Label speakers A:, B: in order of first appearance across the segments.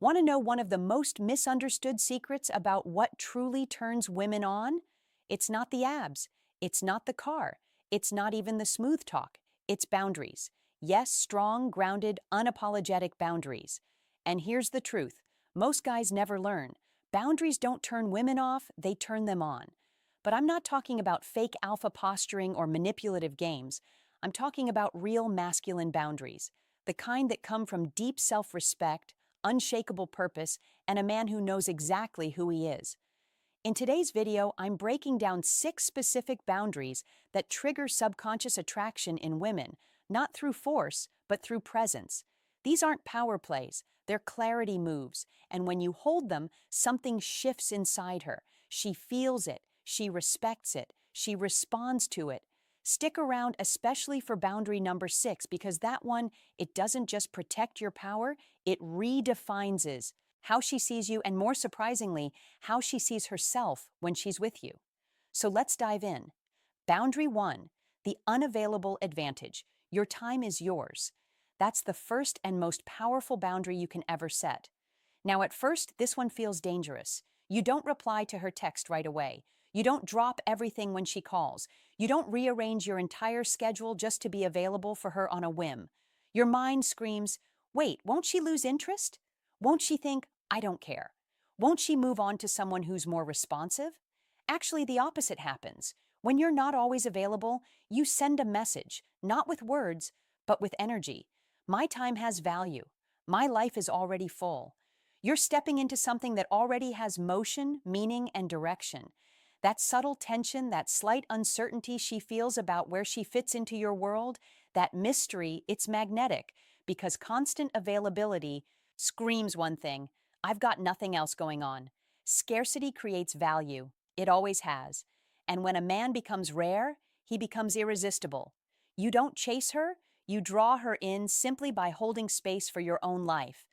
A: Want to know one of the most misunderstood secrets about what truly turns women on? It's not the abs. It's not the car. It's not even the smooth talk. It's boundaries. Yes, strong, grounded, unapologetic boundaries. And here's the truth. Most guys never learn. Boundaries don't turn women off, they turn them on. But I'm not talking about fake alpha posturing or manipulative games. I'm talking about real masculine boundaries, the kind that come from deep self-respect, unshakable purpose, and a man who knows exactly who he is. In today's video, I'm breaking down 6 specific boundaries that trigger subconscious attraction in women, not through force, but through presence. These aren't power plays, they're clarity moves, and when you hold them, something shifts inside her. She feels it, she respects it, she responds to it. Stick around especially for boundary number 6 because that one, it doesn't just protect your power, it redefines how she sees you and, more surprisingly, how she sees herself when she's with you. So let's dive in. Boundary 1, the unavailable advantage. Your time is yours. That's the first and most powerful boundary you can ever set. Now, at first, this one feels dangerous. You don't reply to her text right away. You don't drop everything when she calls. You don't rearrange your entire schedule just to be available for her on a whim. Your mind screams, wait, won't she lose interest? Won't she think, I don't care? Won't she move on to someone who's more responsive? Actually, the opposite happens. When you're not always available, you send a message, not with words, but with energy. My time has value. My life is already full. You're stepping into something that already has motion, meaning, and direction. That subtle tension, that slight uncertainty she feels about where she fits into your world, that mystery, it's magnetic because constant availability screams one thing: I've got nothing else going on. Scarcity creates value. It always has. And when a man becomes rare, he becomes irresistible. You don't chase her, you draw her in simply by holding space for your own life.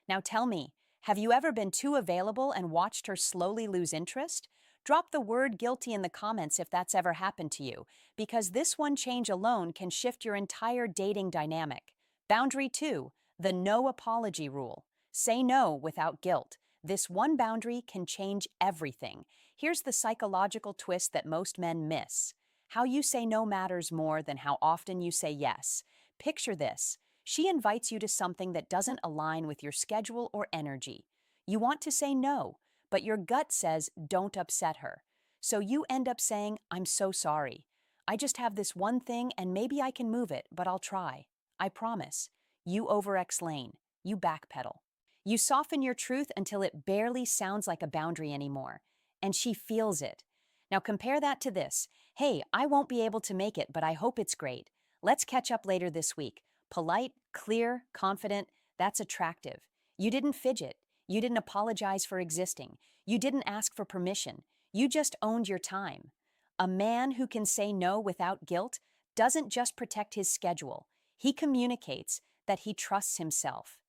A: Now tell me, have you ever been too available and watched her slowly lose interest? Drop the word guilty in the comments if that's ever happened to you, because this one change alone can shift your entire dating dynamic. Boundary 2, the no apology rule. Say no without guilt. This one boundary can change everything. Here's the psychological twist that most men miss. How you say no matters more than how often you say yes. Picture this. She invites you to something that doesn't align with your schedule or energy. You want to say no, but your gut says don't upset her. So you end up saying, I'm so sorry. I just have this one thing and maybe I can move it, but I'll try. I promise. You over-explain. You backpedal. You soften your truth until it barely sounds like a boundary anymore. And she feels it. Now compare that to this. Hey, I won't be able to make it, but I hope it's great. Let's catch up later this week. Polite, clear, confident, that's attractive. You didn't fidget. You didn't apologize for existing. You didn't ask for permission. You just owned your time. A man who can say no without guilt doesn't just protect his schedule. He communicates that he trusts himself.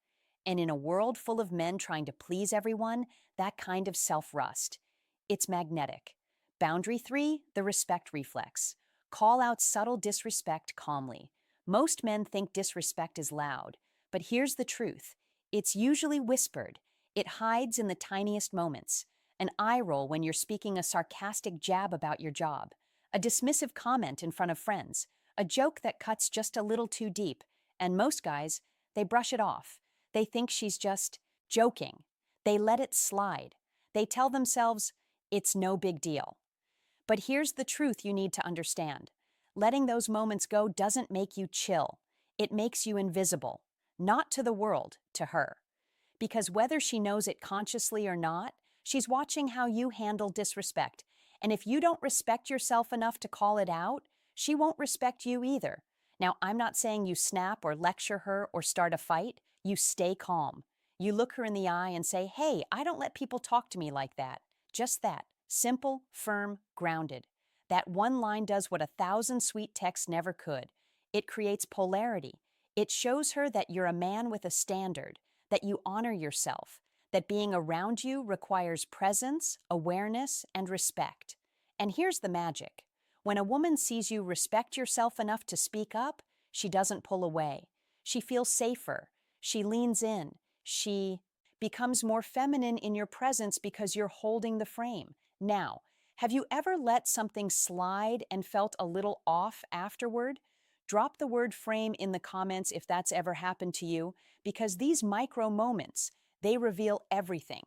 A: And in a world full of men trying to please everyone, that kind of self-rust, it's magnetic. Boundary 3, the respect reflex. Call out subtle disrespect calmly. Most men think disrespect is loud, but here's the truth. It's usually whispered. It hides in the tiniest moments. An eye roll when you're speaking a sarcastic jab about your job, a dismissive comment in front of friends, a joke that cuts just a little too deep, and most guys, they brush it off. They think she's just joking. They let it slide. They tell themselves, it's no big deal. But here's the truth you need to understand. Letting those moments go doesn't make you chill. It makes you invisible. Not to the world, to her. Because whether she knows it consciously or not, she's watching how you handle disrespect. And if you don't respect yourself enough to call it out, she won't respect you either. Now, I'm not saying you snap or lecture her or start a fight. You stay calm. You look her in the eye and say, hey, I don't let people talk to me like that. Just that. Simple, firm, grounded. That one line does what 1,000 sweet texts never could. It creates polarity. It shows her that you're a man with a standard, that you honor yourself, that being around you requires presence, awareness, and respect. And here's the magic. When a woman sees you respect yourself enough to speak up, she doesn't pull away. She feels safer. She leans in. becomes more feminine in your presence because you're holding the frame. Now, have you ever let something slide and felt a little off afterward? Drop the word frame in the comments if that's ever happened to you, because these micro moments, they reveal everything.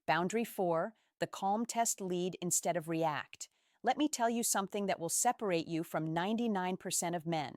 A: Boundary 4, the calm test lead instead of react. Let me tell you something that will separate you from 99% of men.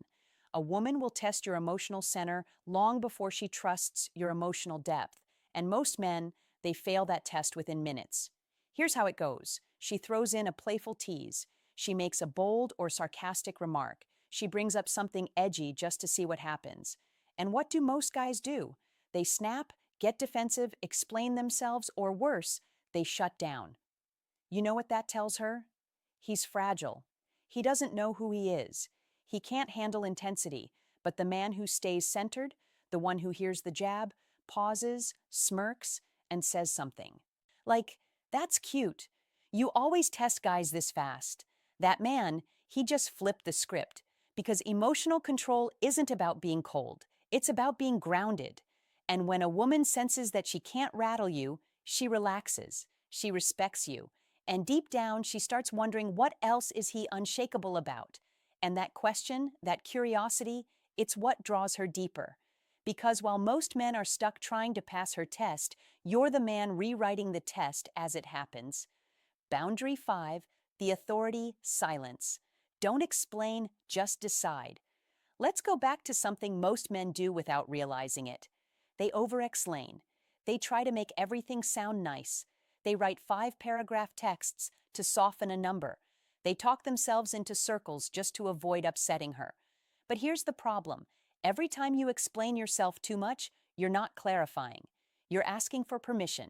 A: A woman will test your emotional center long before she trusts your emotional depth. And most men, they fail that test within minutes. Here's how it goes. She throws in a playful tease. She makes a bold or sarcastic remark. She brings up something edgy just to see what happens. And what do most guys do? They snap, get defensive, explain themselves, or worse, they shut down. You know what that tells her? He's fragile. He doesn't know who he is. He can't handle intensity, but the man who stays centered, the one who hears the jab, pauses, smirks, and says something. Like, that's cute. You always test guys this fast. That man, he just flipped the script, because emotional control isn't about being cold. It's about being grounded. And when a woman senses that she can't rattle you, she relaxes. She respects you. And deep down, she starts wondering what else is he unshakable about. And that question, that curiosity, it's what draws her deeper. Because while most men are stuck trying to pass her test, you're the man rewriting the test as it happens. Boundary 5, the authority, silence. Don't explain, just decide. Let's go back to something most men do without realizing it. They over-explain. They try to make everything sound nice. They write 5-paragraph texts to soften a number. They talk themselves into circles just to avoid upsetting her. But here's the problem. Every time you explain yourself too much, you're not clarifying. You're asking for permission.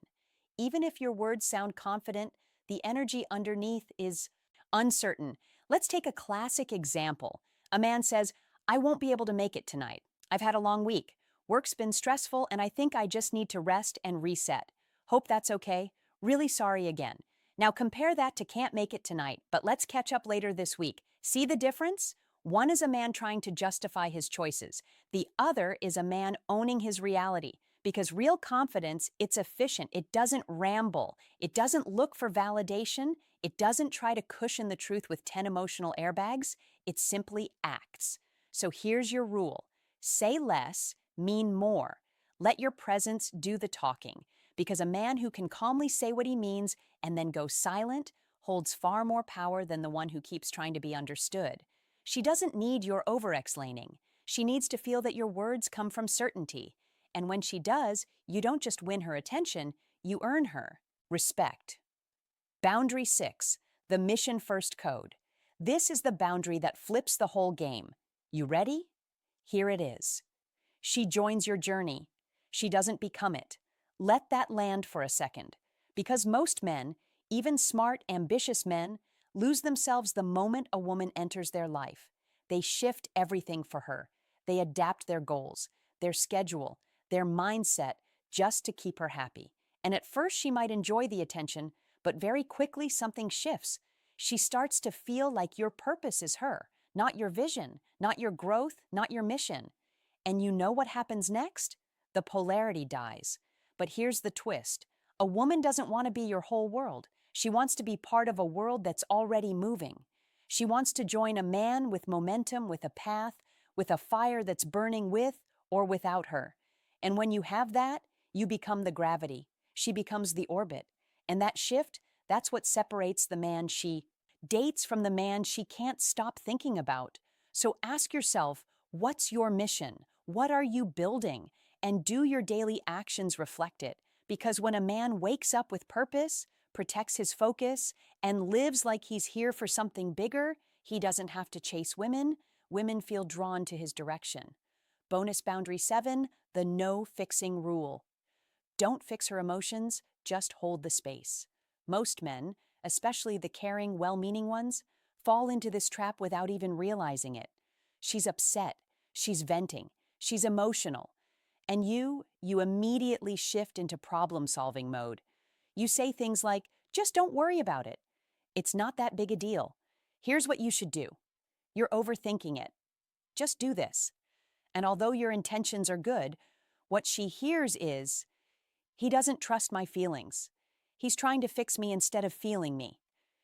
A: Even if your words sound confident, the energy underneath is uncertain. Let's take a classic example. A man says, "I won't be able to make it tonight. I've had a long week. Work's been stressful and I think I just need to rest and reset. Hope that's okay. Really sorry again." Now compare that to "can't make it tonight, but let's catch up later this week." See the difference? One is a man trying to justify his choices. The other is a man owning his reality. Because real confidence, it's efficient. It doesn't ramble. It doesn't look for validation. It doesn't try to cushion the truth with 10 emotional airbags. It simply acts. So here's your rule. Say less, mean more. Let your presence do the talking. Because a man who can calmly say what he means and then go silent holds far more power than the one who keeps trying to be understood. She doesn't need your over-explaining. She needs to feel that your words come from certainty. And when she does, you don't just win her attention, you earn her respect. Boundary 6, the mission first code. This is the boundary that flips the whole game. You ready? Here it is. She joins your journey. She doesn't become it. Let that land for a second. Because most men, even smart, ambitious men, lose themselves the moment a woman enters their life. They shift everything for her. They adapt their goals, their schedule, their mindset just to keep her happy. And at first she might enjoy the attention, but very quickly something shifts. She starts to feel like your purpose is her, not your vision, not your growth, not your mission. And you know what happens next? The polarity dies. But here's the twist. A woman doesn't want to be your whole world. She wants to be part of a world that's already moving. She wants to join a man with momentum, with a path, with a fire that's burning with or without her. And when you have that, you become the gravity. She becomes the orbit. And that shift, that's what separates the man she dates from the man she can't stop thinking about. So ask yourself, what's your mission? What are you building? And do your daily actions reflect it? Because when a man wakes up with purpose, protects his focus, and lives like he's here for something bigger, he doesn't have to chase women. Women feel drawn to his direction. Bonus boundary 7, the no fixing rule. Don't fix her emotions, just hold the space. Most men, especially the caring, well-meaning ones, fall into this trap without even realizing it. She's upset, she's venting, she's emotional. And you immediately shift into problem-solving mode. You say things like, "Just don't worry about it. It's not that big a deal. Here's what you should do. You're overthinking it. Just do this." And although your intentions are good, what she hears is, He doesn't trust my feelings. He's trying to fix me instead of feeling me.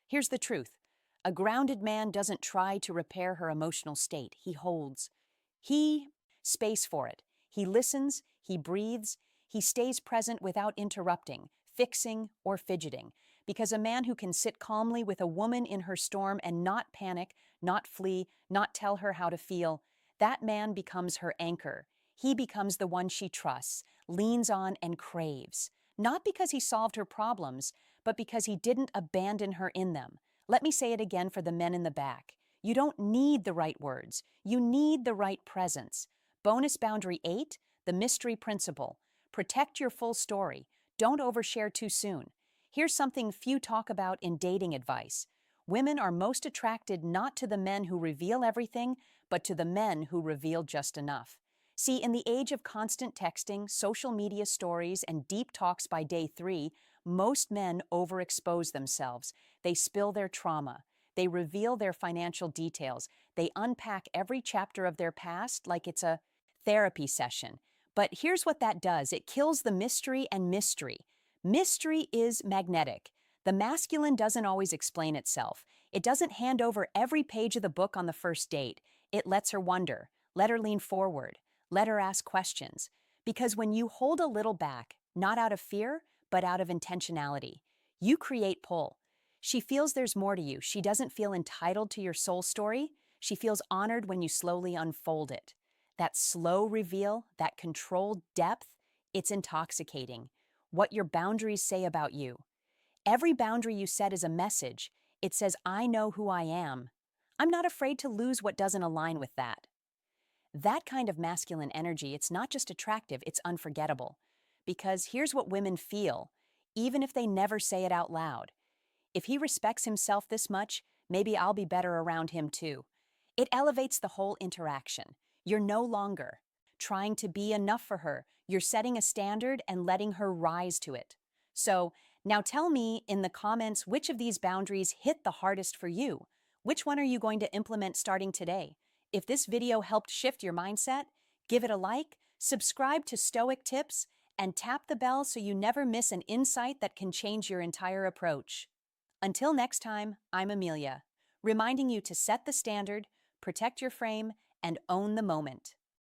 A: Here's the truth. A grounded man doesn't try to repair her emotional state. He holds. He space for it. He listens, he breathes, he stays present without interrupting, fixing, or fidgeting. Because a man who can sit calmly with a woman in her storm and not panic, not flee, not tell her how to feel, that man becomes her anchor. He becomes the one she trusts, leans on, and craves. Not because he solved her problems, but because he didn't abandon her in them. Let me say it again for the men in the back. You don't need the right words. You need the right presence. Bonus boundary 8, the mystery principle. Protect your full story. Don't overshare too soon. Here's something few talk about in dating advice. Women are most attracted not to the men who reveal everything, but to the men who reveal just enough. See, in the age of constant texting, social media stories, and deep talks by day 3, most men overexpose themselves. They spill their trauma. They reveal their financial details. They unpack every chapter of their past like it's a therapy session. But here's what that does. It kills the mystery and mystery. Mystery is magnetic. The masculine doesn't always explain itself. It doesn't hand over every page of the book on the first date. It lets her wonder. Let her lean forward. Let her ask questions. Because when you hold a little back, not out of fear, but out of intentionality, you create pull. She feels there's more to you. She doesn't feel entitled to your soul story. She feels honored when you slowly unfold it. That slow reveal, that controlled depth, it's intoxicating. What your boundaries say about you. Every boundary you set is a message. It says, I know who I am. I'm not afraid to lose what doesn't align with that. That kind of masculine energy, it's not just attractive, it's unforgettable. Because here's what women feel, even if they never say it out loud. If he respects himself this much, maybe I'll be better around him too. It elevates the whole interaction. You're no longer trying to be enough for her. You're setting a standard and letting her rise to it. So, now tell me in the comments which of these boundaries hit the hardest for you. Which one are you going to implement starting today? If this video helped shift your mindset, give it a like, subscribe to Stoic Tips, and tap the bell so you never miss an insight that can change your entire approach. Until next time, I'm Amelia, reminding you to set the standard, protect your frame, and own the moment.